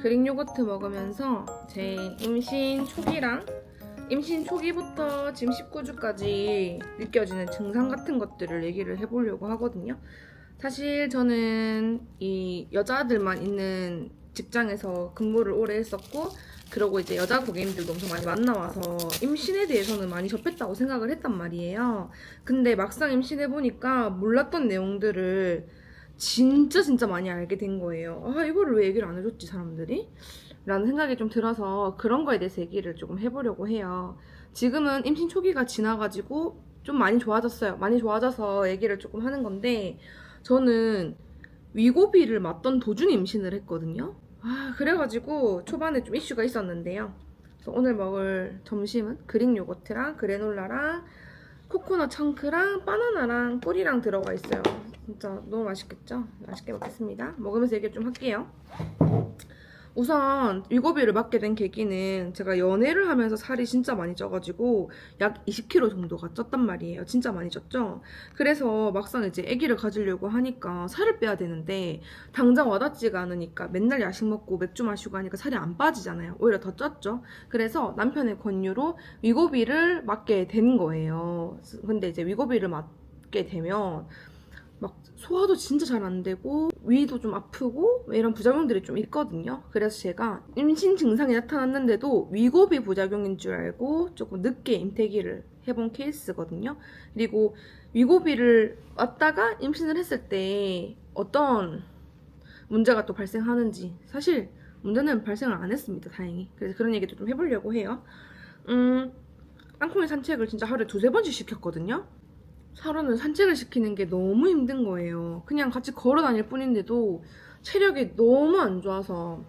그릭 요거트 먹으면서 제 임신 초기랑 임신 초기부터 지금 19주까지 느껴지는 증상 같은 것들을 얘기를 해보려고 하거든요. 사실 저는 이 여자들만 있는 직장에서 근무를 오래 했었고, 그러고 이제 여자 고객님들도 엄청 많이 만나와서 임신에 대해서는 많이 접했다고 생각을 했단 말이에요. 근데 막상 임신해보니까 몰랐던 내용들을 진짜 많이 알게 된 거예요. 아, 이거를 왜 얘기를 안 해줬지, 사람들이? 라는 생각이 좀 들어서 그런 거에 대해서 얘기를 조금 해보려고 해요. 지금은 임신 초기가 지나가지고 좀 많이 좋아졌어요. 많이 좋아져서 얘기를 조금 하는 건데, 저는 위고비를 맞던 도중에 임신을 했거든요. 아, 그래가지고 초반에 좀 이슈가 있었는데요. 그래서 오늘 먹을 점심은 그릭 요거트랑 그래놀라랑 코코넛 청크랑 바나나랑 꿀이랑 들어가 있어요. 진짜 너무 맛있겠죠? 맛있게 먹겠습니다. 먹으면서 얘기 좀 할게요. 우선 위고비를 맞게 된 계기는 제가 연애를 하면서 살이 진짜 많이 쪄가지고 약 20kg 정도가 쪘단 말이에요. 진짜 많이 쪘죠? 그래서 막상 이제 아기를 가지려고 하니까 살을 빼야 되는데 당장 와닿지가 않으니까 맨날 야식 먹고 맥주 마시고 하니까 살이 안 빠지잖아요. 오히려 더 쪘죠? 그래서 남편의 권유로 위고비를 맞게 된 거예요. 근데 이제 위고비를 맞게 되면 막 소화도 진짜 잘 안 되고 위도 좀 아프고 이런 부작용들이 좀 있거든요. 그래서 제가 임신 증상이 나타났는데도 위고비 부작용인 줄 알고 조금 늦게 임태기를 해본 케이스거든요. 그리고 위고비를 왔다가 임신을 했을 때 어떤 문제가 또 발생하는지, 사실 문제는 발생을 안 했습니다, 다행히. 그래서 그런 얘기도 좀 해보려고 해요. 땅콩이 산책을 진짜 하루에 2-3번씩 시켰거든요. 하루는 산책을 시키는 게 너무 힘든 거예요. 그냥 같이 걸어 다닐 뿐인데도 체력이 너무 안 좋아서,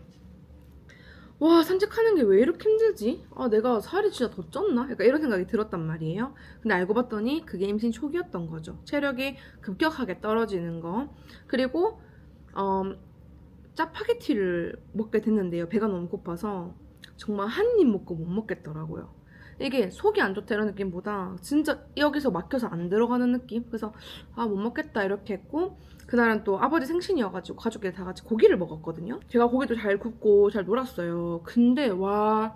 와, 산책하는 게 왜 이렇게 힘들지? 아, 내가 살이 진짜 더 쪘나? 약간 이런 생각이 들었단 말이에요. 근데 알고 봤더니 그게 임신 초기였던 거죠. 체력이 급격하게 떨어지는 거. 그리고 짜파게티를 먹게 됐는데요. 배가 너무 고파서 정말 한 입 먹고 못 먹겠더라고요. 이게 속이 안 좋다 이런 느낌보다 진짜 여기서 막혀서 안 들어가는 느낌? 그래서 아, 못 먹겠다 이렇게 했고, 그날은 또 아버지 생신이어가지고 가족끼리 다 같이 고기를 먹었거든요. 제가 고기도 잘 굽고 잘 놀았어요. 근데 와,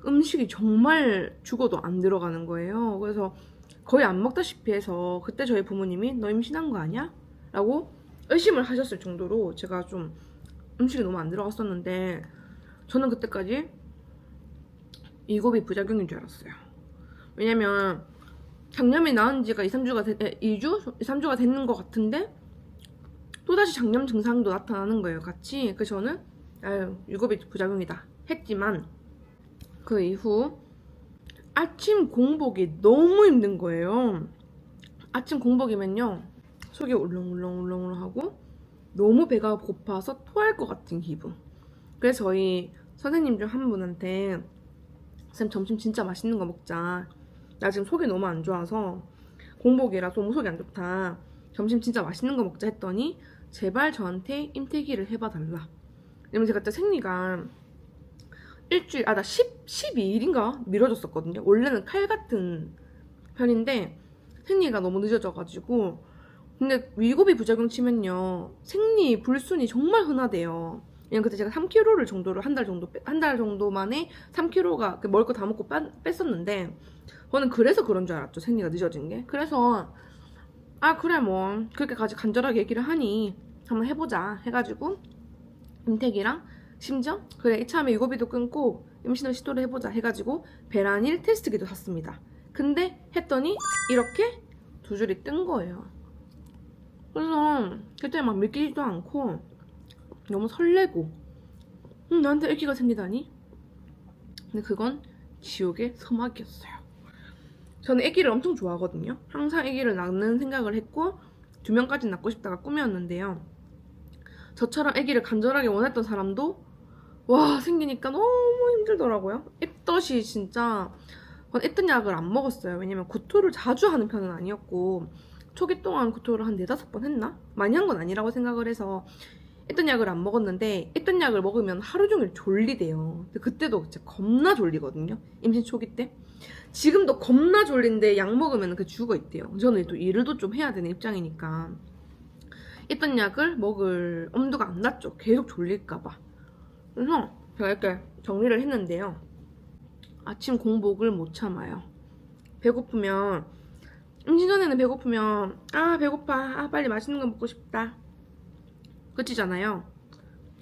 음식이 정말 죽어도 안 들어가는 거예요. 그래서 거의 안 먹다시피 해서 그때 저희 부모님이 너 임신한 거 아니야? 라고 의심을 하셨을 정도로 제가 좀 음식이 너무 안 들어갔었는데, 저는 그때까지 위고비 부작용인 줄 알았어요. 왜냐면 장염이 나은 지가 2-3주가 됐는 것 같은데 또다시 장염 증상도 나타나는 거예요, 같이. 그래서 저는 아유, 위고비 부작용이다 했지만, 그 이후 아침 공복이 너무 힘든 거예요. 아침 공복이면요, 속이 울렁울렁하고 너무 배가 고파서 토할 것 같은 기분. 그래서 저희 선생님 중 한 분한테 쌤, 점심 진짜 맛있는 거 먹자. 나 지금 속이 너무 안 좋아서 공복이라 너무 속이 안 좋다. 점심 진짜 맛있는 거 먹자 했더니 제발 저한테 임태기를 해봐달라. 왜냐면 제가 그때 생리가 일주일, 나 12일인가 미뤄졌었거든요. 원래는 칼 같은 편인데 생리가 너무 늦어져가지고. 근데 위고비 부작용 치면요, 생리 불순이 정말 흔하대요. 왜냐면 그때 제가 3kg를 정도를 한 달 정도 만에 3kg가 먹을 거 다 먹고 뺐었는데, 저는 그래서 그런 줄 알았죠, 생리가 늦어진 게. 그래서 아, 그래 뭐 그렇게까지 간절하게 얘기를 하니 한번 해보자 해가지고 임택이랑, 심지어 그래 이참에 위고비도 끊고 임신을 시도를 해보자 해가지고 배란일 테스트기도 샀습니다. 근데 했더니 이렇게 2줄이 뜬 거예요. 그래서 그때 막 믿기지도 않고 너무 설레고, 나한테 아기가 생기다니? 근데 그건 지옥의 서막이었어요. 저는 아기를 엄청 좋아하거든요. 항상 아기를 낳는 생각을 했고 2명까지 낳고 싶다가 꿈이었는데요. 저처럼 아기를 간절하게 원했던 사람도 와, 생기니까 너무 힘들더라고요. 옅덧이 진짜, 옅덧 약을 안 먹었어요. 왜냐면 구토를 자주 하는 편은 아니었고, 초기 동안 구토를 한 4-5번 했나? 많이 한 건 아니라고 생각을 해서 옅덧 약을 안 먹었는데, 옅덧 약을 먹으면 하루 종일 졸리대요. 근데 그때도 진짜 겁나 졸리거든요, 임신 초기 때. 지금도 겁나 졸린데 약 먹으면 그 죽어 있대요. 저는 또 일도 좀 해야 되는 입장이니까 옅덧 약을 먹을 엄두가 안 났죠. 계속 졸릴까봐. 그래서 제가 이렇게 정리를 했는데요. 아침 공복을 못 참아요. 배고프면 임신 전에는 배고프면 아 배고파, 아 빨리 맛있는 거 먹고 싶다, 끝이잖아요.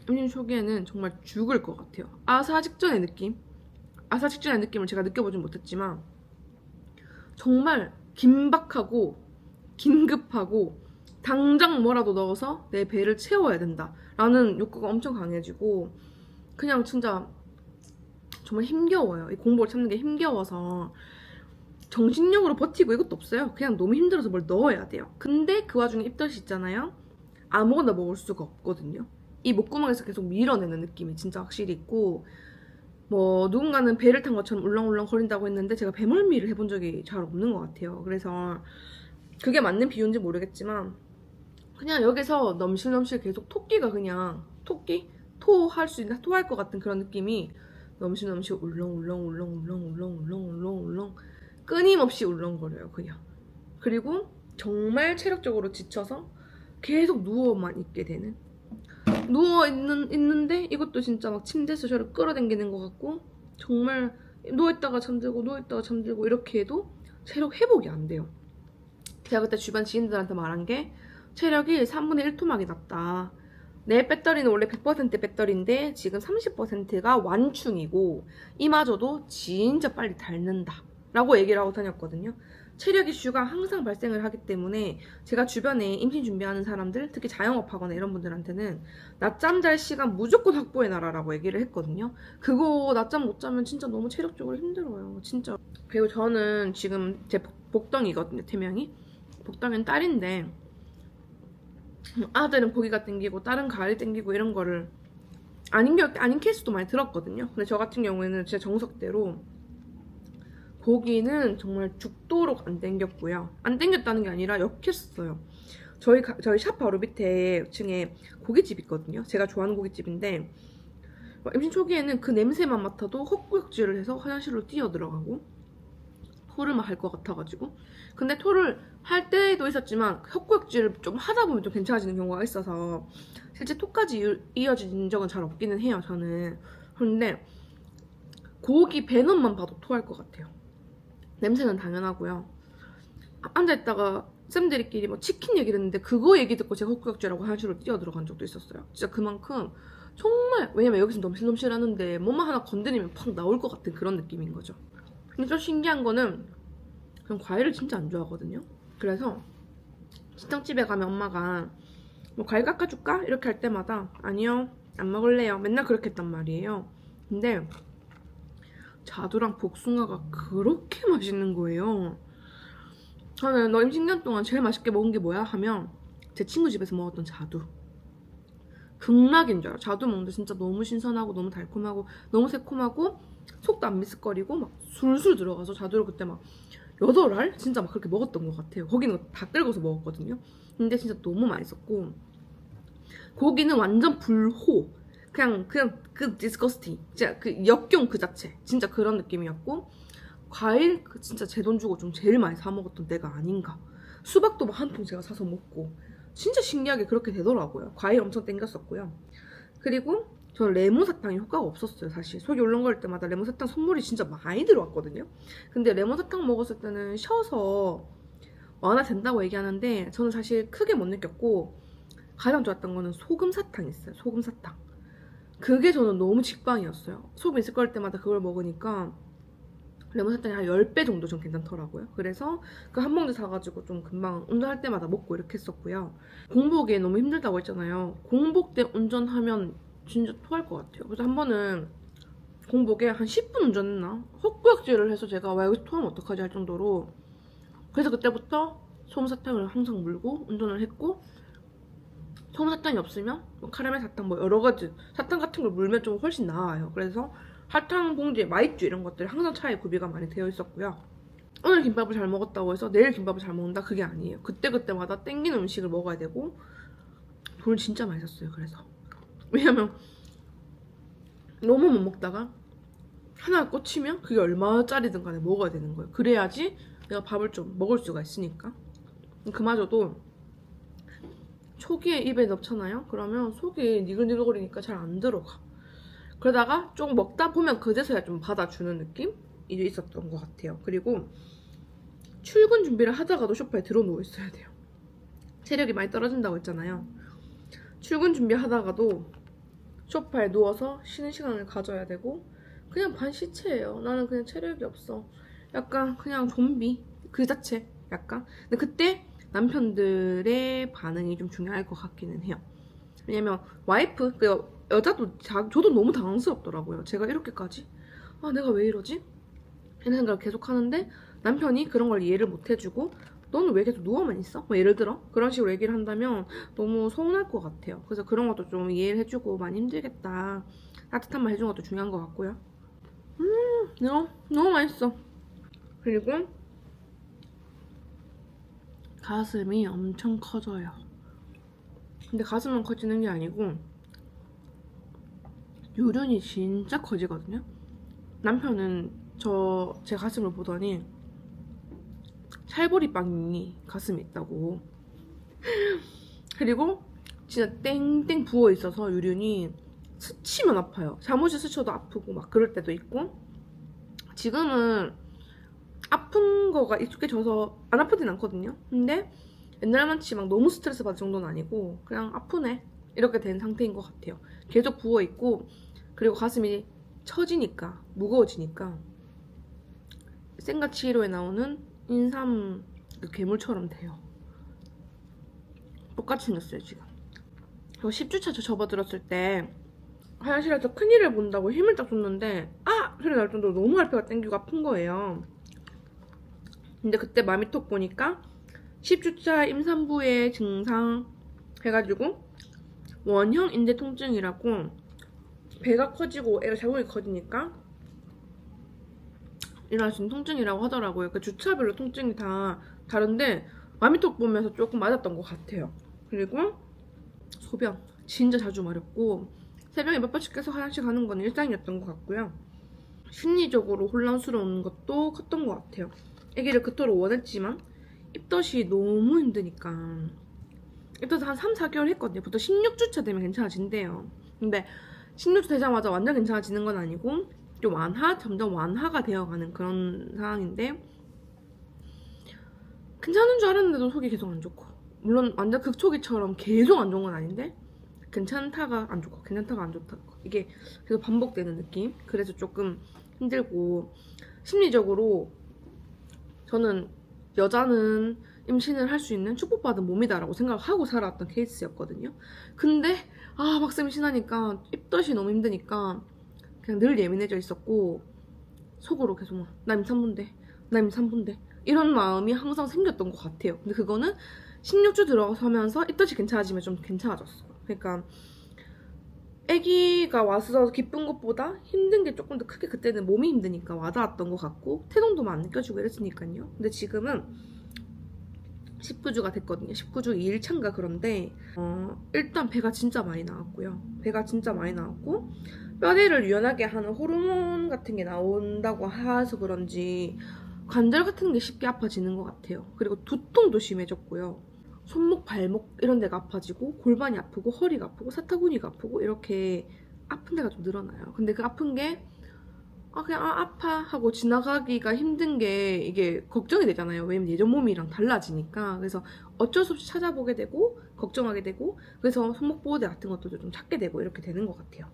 임신 초기에는 정말 죽을 것 같아요. 아사 직전의 느낌? 아사 직전의 느낌을 제가 느껴보진 못했지만 정말 긴박하고 긴급하고 당장 뭐라도 넣어서 내 배를 채워야 된다 라는 욕구가 엄청 강해지고 그냥 진짜 정말 힘겨워요. 이 공복을 참는 게 힘겨워서 정신력으로 버티고 이것도 없어요. 그냥 너무 힘들어서 뭘 넣어야 돼요. 근데 그 와중에 입덧이 있잖아요. 아무거나 먹을 수가 없거든요. 이 목구멍에서 계속 밀어내는 느낌이 진짜 확실히 있고, 뭐 누군가는 배를 탄 것처럼 울렁울렁 거린다고 했는데 제가 배멀미를 해본 적이 잘 없는 것 같아요. 그래서 그게 맞는 비유인지 모르겠지만 그냥 여기서 넘실넘실 계속 토끼가 그냥 토끼? 토할 수 있는, 토할 것 같은 그런 느낌이 넘실넘실 울렁울렁 끊임없이 울렁거려요 그냥. 그리고 정말 체력적으로 지쳐서 계속 누워만 있게 되는, 있는데 이것도 진짜 막 침대에서 저를 끌어당기는 것 같고 정말 누워있다가 잠들고 이렇게 해도 체력 회복이 안 돼요. 제가 그때 주변 지인들한테 말한 게 체력이 3분의 1 토막이 났다. 내 배터리는 원래 100% 배터리인데 지금 30%가 완충이고 이마저도 진짜 빨리 닳는다 라고 얘기를 하고 다녔거든요. 체력 이슈가 항상 발생을 하기 때문에 제가 주변에 임신 준비하는 사람들, 특히 자영업하거나 이런 분들한테는 낮잠 잘 시간 무조건 확보해놔라 라고 얘기를 했거든요. 그거 낮잠 못 자면 진짜 너무 체력적으로 힘들어요 진짜. 그리고 저는 지금 제 복덩이거든요. 태명이 복덩이는 딸인데 아들은 고기가 땡기고 딸은 가을이 땡기고 이런 거를 아닌 케이스도 많이 들었거든요. 근데 저 같은 경우에는 진짜 정석대로 고기는 정말 죽도록 안 땡겼고요. 안 땡겼다는 게 아니라 역했어요. 저희 샵 바로 밑에 층에 고깃집 있거든요. 제가 좋아하는 고깃집인데 임신 초기에는 그 냄새만 맡아도 헛구역질을 해서 화장실로 뛰어 들어가고 토를 막 할 것 같아가지고. 근데 토를 할 때도 있었지만 헛구역질을 좀 하다 보면 좀 괜찮아지는 경우가 있어서 실제 토까지 이어진 적은 잘 없기는 해요 저는. 그런데 고기 배넌만 봐도 토할 것 같아요. 냄새는 당연하고요. 앉아있다가 쌤들끼리 뭐 치킨 얘기를 했는데 그거 얘기 듣고 제가 헛구역질하고 화장실로 뛰어 들어간 적도 있었어요. 진짜 그만큼 정말, 왜냐면 여기서 넘실넘실 하는데 뭐만 하나 건드리면 팍 나올 것 같은 그런 느낌인 거죠. 근데 좀 신기한 거는 그냥 과일을 진짜 안 좋아하거든요. 그래서 친정집에 가면 엄마가 뭐 과일 깎아줄까? 이렇게 할 때마다 아니요 안 먹을래요 맨날 그렇게 했단 말이에요. 근데 자두랑 복숭아가 그렇게 맛있는 거예요. 저는 너 임신 기간 동안 제일 맛있게 먹은 게 뭐야? 하면 제 친구 집에서 먹었던 자두. 극락인 줄 알아요. 자두 먹는데 진짜 너무 신선하고 너무 달콤하고 너무 새콤하고 속도 안 미스거리고 막 술술 들어가서 자두를 그때 막 8알? 진짜 막 그렇게 먹었던 것 같아요. 거기는 다 끓여서 먹었거든요. 근데 진짜 너무 맛있었고 고기는 완전 불호. 그냥 그 디스커스팅. 진짜 그 역경 그 자체. 진짜 그런 느낌이었고 과일 진짜 제 돈 주고 좀 제일 많이 사 먹었던 때가 아닌가. 수박도 막 한 통 제가 사서 먹고 진짜 신기하게 그렇게 되더라고요. 과일 엄청 땡겼었고요. 그리고 저는 레몬 사탕이 효과가 없었어요. 사실 속이 울렁거릴 때마다 레몬 사탕 선물이 진짜 많이 들어왔거든요. 근데 레몬 사탕 먹었을 때는 쉬어서 완화된다고 얘기하는데 저는 사실 크게 못 느꼈고 가장 좋았던 거는 소금 사탕 있어요. 소금 사탕. 그게 저는 너무 직방이었어요. 소금 있을 걸 때마다 그걸 먹으니까 레몬 사탕이 한 10배 정도 좀 괜찮더라고요. 그래서 그 한 봉지 사가지고 좀 금방 운전할 때마다 먹고 이렇게 했었고요. 공복에 너무 힘들다고 했잖아요. 공복 때 운전하면 진짜 토할 것 같아요. 그래서 한 번은 공복에 한 10분 운전했나? 헛구역질을 해서 제가 와 여기서 토하면 어떡하지 할 정도로. 그래서 그때부터 소금사탕을 항상 물고 운전을 했고 소금사탕이 없으면 뭐 카라멜 사탕 뭐 여러 가지 사탕 같은 걸 물면 좀 훨씬 나아요. 그래서 사탕 봉지에 마이쮸 이런 것들이 항상 차에 구비가 많이 되어 있었고요. 오늘 김밥을 잘 먹었다고 해서 내일 김밥을 잘 먹는다 그게 아니에요. 그때그때마다 땡기는 음식을 먹어야 되고 돈을 진짜 많이 썼어요. 그래서 왜냐면 너무 못 먹다가 하나 꽂히면 그게 얼마짜리든 간에 먹어야 되는 거예요. 그래야지 내가 밥을 좀 먹을 수가 있으니까. 그마저도 초기에 입에 넣잖아요. 그러면 속이 니글니글거리니까 잘 안 들어가. 그러다가 좀 먹다 보면 그제서야 좀 받아주는 느낌이 있었던 것 같아요. 그리고 출근 준비를 하다가도 소파에 들어 누워 있어야 돼요. 체력이 많이 떨어진다고 했잖아요. 출근 준비하다가도 소파에 누워서 쉬는 시간을 가져야 되고 그냥 반시체예요. 나는 그냥 체력이 없어. 약간 그냥 좀비 그 자체 약간. 근데 그때 남편들의 반응이 좀 중요할 것 같기는 해요. 왜냐면 와이프, 그 여자도 저도 너무 당황스럽더라고요. 제가 이렇게까지 내가 왜 이러지? 이런 생각을 계속 하는데 남편이 그런 걸 이해를 못 해주고 너는 왜 계속 누워만 있어? 뭐 예를 들어 그런 식으로 얘기를 한다면 너무 서운할 것 같아요. 그래서 그런 것도 좀 이해를 해주고 많이 힘들겠다 따뜻한 말 해주는 것도 중요한 것 같고요. 너무 맛있어. 그리고 가슴이 엄청 커져요. 근데 가슴은 커지는 게 아니고 유륜이 진짜 커지거든요. 남편은 제 가슴을 보더니 찰보리빵이 가슴에 있다고. 그리고 진짜 땡땡 부어있어서 유륜이 스치면 아파요. 잠옷이 스쳐도 아프고 막 그럴 때도 있고. 지금은 아픈 거가 익숙해져서 안 아프진 않거든요. 근데 옛날만치 막 너무 스트레스 받을 정도는 아니고 그냥 아프네 이렇게 된 상태인 것 같아요. 계속 부어있고 그리고 가슴이 처지니까 무거워지니까 생가치히로에 나오는 인삼 그 괴물처럼 돼요. 똑같이 생겼어요 지금. 그리고 10주차 저 접어들었을 때 화장실에서 큰일을 본다고 힘을 딱 줬는데 소리 날 정도로 너무 할배가 땡기고 아픈 거예요. 근데 그때 마미톡 보니까 10주차 임산부의 증상 해가지고 원형 인대 통증이라고 배가 커지고 애가 자궁이 커지니까 일어날 수 있는 통증이라고 하더라고요. 그 주차별로 통증이 다 다른데 마미톡 보면서 조금 맞았던 것 같아요. 그리고 소변 진짜 자주 마렵고 새벽에 몇 번씩 깨서 화장실 가는 건 일상이었던 것 같고요. 심리적으로 혼란스러운 것도 컸던 것 같아요. 아기를 그토록 원했지만 입덧이 너무 힘드니까 입덧 한 3, 4개월 했거든요. 보통 16주차 되면 괜찮아진대요. 근데 16주 되자마자 완전 괜찮아지는 건 아니고 좀 점점 완화가 되어가는 그런 상황인데 괜찮은 줄 알았는데도 속이 계속 안 좋고 물론 완전 극초기처럼 계속 안 좋은 건 아닌데 괜찮다가 안 좋고 괜찮다가 안 좋다고 이게 계속 반복되는 느낌. 그래서 조금 힘들고 심리적으로 저는 여자는 임신을 할 수 있는 축복받은 몸이다라고 생각하고 살아왔던 케이스였거든요. 근데 막상 임신하니까 입덧이 너무 힘드니까 그냥 늘 예민해져 있었고 속으로 계속 나 임산부인데 이런 마음이 항상 생겼던 것 같아요. 근데 그거는 16주 들어서면서 입덧이 괜찮아지면 좀 괜찮아졌어. 그러니까 아기가 와서 기쁜 것보다 힘든 게 조금 더 크게 그때는 몸이 힘드니까 와닿았던 것 같고 태동도 안 느껴지고 이랬으니까요. 근데 지금은 19주가 됐거든요. 19주 2일차인가 그런데 일단 배가 진짜 많이 나왔고요. 배가 진짜 많이 나왔고 뼈대를 유연하게 하는 호르몬 같은 게 나온다고 해서 그런지 관절 같은 게 쉽게 아파지는 것 같아요. 그리고 두통도 심해졌고요. 손목, 발목 이런 데가 아파지고 골반이 아프고 허리가 아프고 사타구니가 아프고 이렇게 아픈 데가 좀 늘어나요. 근데 그 아픈 게 그냥 아파 하고 지나가기가 힘든 게 이게 걱정이 되잖아요. 왜냐면 예전 몸이랑 달라지니까. 그래서 어쩔 수 없이 찾아보게 되고 걱정하게 되고 그래서 손목 보호대 같은 것도 좀 찾게 되고 이렇게 되는 것 같아요.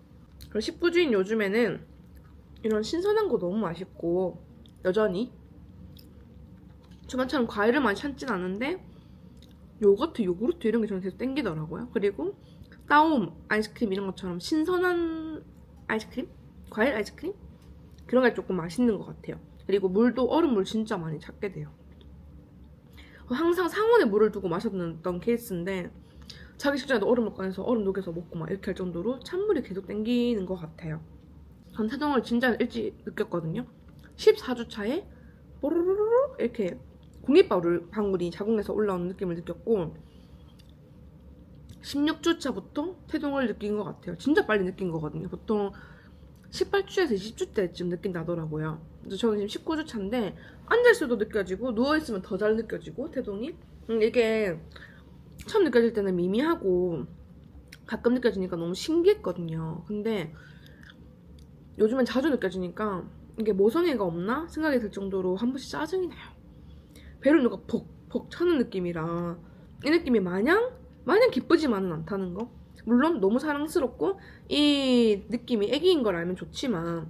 그리고 19주인 요즘에는 이런 신선한 거 너무 맛있고 여전히 주말처럼 과일을 많이 찾진 않는데 요거트 이런 게 저는 계속 땡기더라고요. 그리고 따옴 아이스크림 이런 것처럼 신선한 아이스크림? 과일 아이스크림? 그런 게 조금 맛있는 것 같아요. 그리고 물도 얼음물 진짜 많이 찾게 돼요. 항상 상온에 물을 두고 마셨던 케이스인데 자기 식전에도 얼음을 꺼내서 얼음 녹여서 먹고 막 이렇게 할 정도로 찬물이 계속 땡기는 것 같아요. 전 태동을 진짜 일찍 느꼈거든요. 14주 차에 뽀로로로 이렇게 공기방울이 자궁에서 올라오는 느낌을 느꼈고 16주 차부터 태동을 느낀 것 같아요. 진짜 빨리 느낀 거거든요. 보통 18주에서 20주 때쯤 느낀다더라고요. 그래서 저는 지금 19주 차인데 앉아있어도 느껴지고 누워있으면 더 잘 느껴지고 태동이 이게 처음 느껴질 때는 미미하고 가끔 느껴지니까 너무 신기했거든요. 근데 요즘엔 자주 느껴지니까 이게 모성애가 없나 생각이 들 정도로 한 번씩 짜증이 나요. 배를 누가 벅벅 차는 느낌이라 이 느낌이 마냥 기쁘지만은 않다는 거. 물론 너무 사랑스럽고 이 느낌이 애기인 걸 알면 좋지만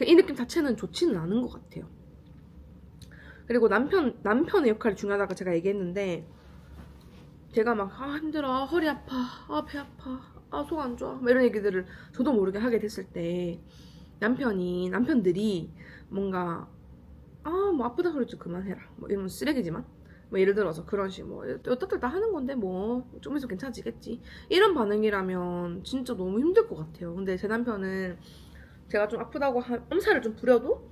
이 느낌 자체는 좋지는 않은 것 같아요. 그리고 남편의 역할이 중요하다고 제가 얘기했는데 제가 막 힘들어, 허리 아파, 배 아파, 속 안 좋아 막 이런 얘기들을 저도 모르게 하게 됐을 때 남편들이 뭔가 뭐 아프다 소리 좀 그만해라 뭐 이러면 쓰레기지만 뭐 예를 들어서 그런 식 뭐 어떻게 다 하는 건데 뭐 좀 있으면 괜찮아지겠지 이런 반응이라면 진짜 너무 힘들 것 같아요. 근데 제 남편은 제가 좀 아프다고 엄살을 좀 부려도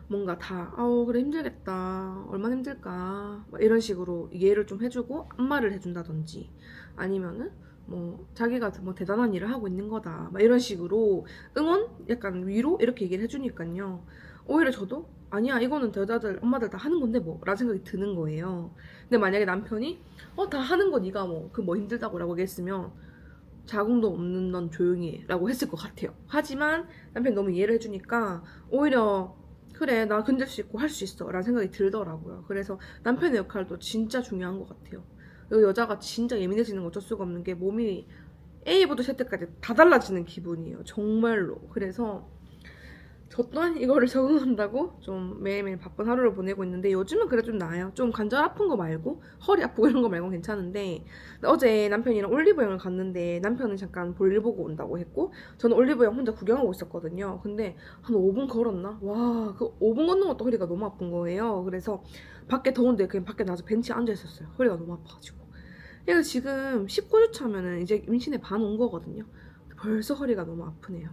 뭔가 다 그래 힘들겠다 얼마나 힘들까 막 이런 식으로 이해를 좀 해주고 안마를 해준다든지 아니면은 뭐 자기가 뭐 대단한 일을 하고 있는 거다 막 이런 식으로 응원 약간 위로 이렇게 얘기를 해주니까요 오히려 저도 아니야 이거는 여자들 엄마들 다 하는 건데 뭐 라는 생각이 드는 거예요. 근데 만약에 남편이 다 하는 거 네가 뭐 그 뭐 힘들다고 라고 얘기했으면 자궁도 없는 넌 조용히 해 라고 했을 것 같아요. 하지만 남편이 너무 이해를 해주니까 오히려 그래 나 견딜 수 있고 할 수 있어 라는 생각이 들더라고요. 그래서 남편의 역할도 진짜 중요한 것 같아요. 여자가 진짜 예민해지는 건 어쩔 수가 없는 게 몸이 A부터 Z까지 다 달라지는 기분이에요 정말로. 그래서 저 또한 이거를 적응한다고 좀 매일매일 바쁜 하루를 보내고 있는데 요즘은 그래 좀 나아요. 좀 관절 아픈 거 말고 허리 아프고 이런 거 말고 괜찮은데 어제 남편이랑 올리브영을 갔는데 남편은 잠깐 볼일 보고 온다고 했고 저는 올리브영 혼자 구경하고 있었거든요. 근데 한 5분 걸었나? 와, 그 5분 걷는 것도 허리가 너무 아픈 거예요. 그래서 밖에 더운데 그냥 밖에 나가서 벤치에 앉아 있었어요. 허리가 너무 아파가지고. 그래서 지금 19주 차면은 이제 임신의 반 온 거거든요. 벌써 허리가 너무 아프네요.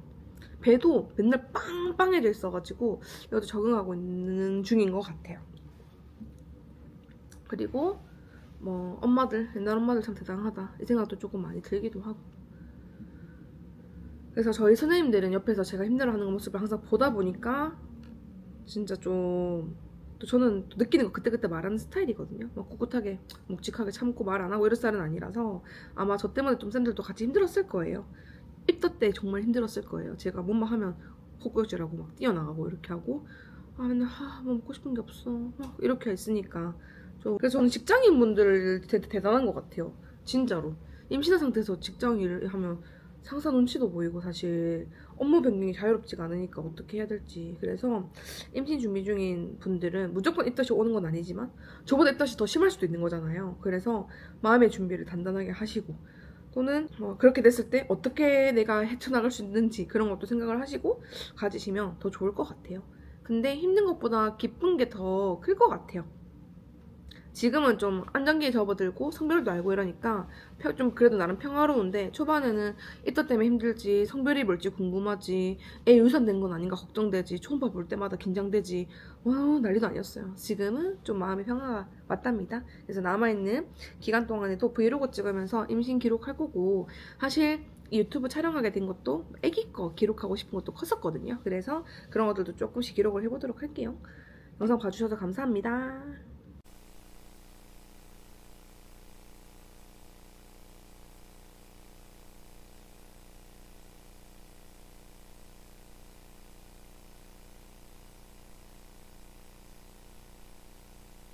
배도 맨날 빵빵해져 있어가지고 이것도 적응하고 있는 중인 것 같아요. 그리고 뭐 옛날 엄마들 참 대단하다 이 생각도 조금 많이 들기도 하고. 그래서 저희 선생님들은 옆에서 제가 힘들어하는 모습을 항상 보다 보니까 진짜 좀 또 저는 또 느끼는 거 그때그때 말하는 스타일이거든요. 막 꿋꿋하게 묵직하게 참고 말 안 하고 이럴 스타일은 아니라서 아마 저 때문에 좀 쌤들도 같이 힘들었을 거예요. 입덧 때 정말 힘들었을 거예요. 제가 뭔가 하면 헛구역질하고 막 뛰어나가고 이렇게 하고 맨날 뭐 먹고 싶은 게 없어 막 이렇게 있으니까 그래서 저는 직장인분들 대단한 것 같아요. 진짜로 임신한 상태에서 직장 일을 하면 상사 눈치도 보이고 사실 업무 변경이 자유롭지가 않으니까 어떻게 해야 될지. 그래서 임신 준비 중인 분들은 무조건 입덧이 오는 건 아니지만 저보다 입덧이 더 심할 수도 있는 거잖아요. 그래서 마음의 준비를 단단하게 하시고 또는 뭐 그렇게 됐을 때 어떻게 내가 헤쳐나갈 수 있는지 그런 것도 생각을 하시고 가지시면 더 좋을 것 같아요. 근데 힘든 것보다 기쁜 게 더 클 것 같아요. 지금은 좀 안정기에 접어들고 성별도 알고 이러니까 좀 그래도 나름 평화로운데 초반에는 이것 때문에 힘들지 성별이 뭘지 궁금하지 애 유산된 건 아닌가 걱정되지 초음파 볼 때마다 긴장되지 와 난리도 아니었어요. 지금은 좀 마음의 평화가 왔답니다. 그래서 남아있는 기간 동안에도 브이로그 찍으면서 임신 기록할 거고 사실 이 유튜브 촬영하게 된 것도 애기 거 기록하고 싶은 것도 컸었거든요. 그래서 그런 것들도 조금씩 기록을 해보도록 할게요. 영상 봐주셔서 감사합니다.